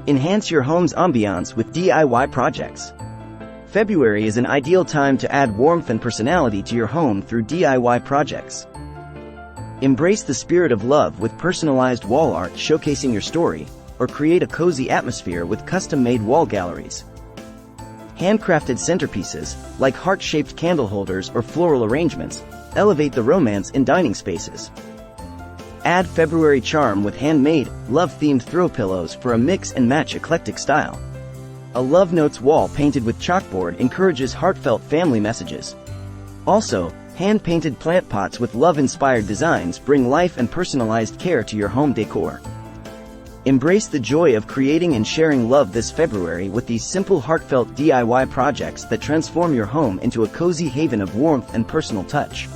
Enhance your home's ambiance with DIY projects. February is an ideal time to add warmth and personality to your home through DIY projects. Embrace the spirit of love with personalized wall art showcasing your story, or create a cozy atmosphere with custom-made wall galleries. Handcrafted centerpieces, like heart-shaped candle holders or floral arrangements, elevate the romance in dining spaces. Add February charm with handmade, love-themed throw pillows for a mix-and-match eclectic style. A Love Notes wall painted with chalkboard encourages heartfelt family messages. Also, hand-painted plant pots with love-inspired designs bring life and personalized care to your home decor. Embrace the joy of creating and sharing love this February with these simple heartfelt DIY projects that transform your home into a cozy haven of warmth and personal touch.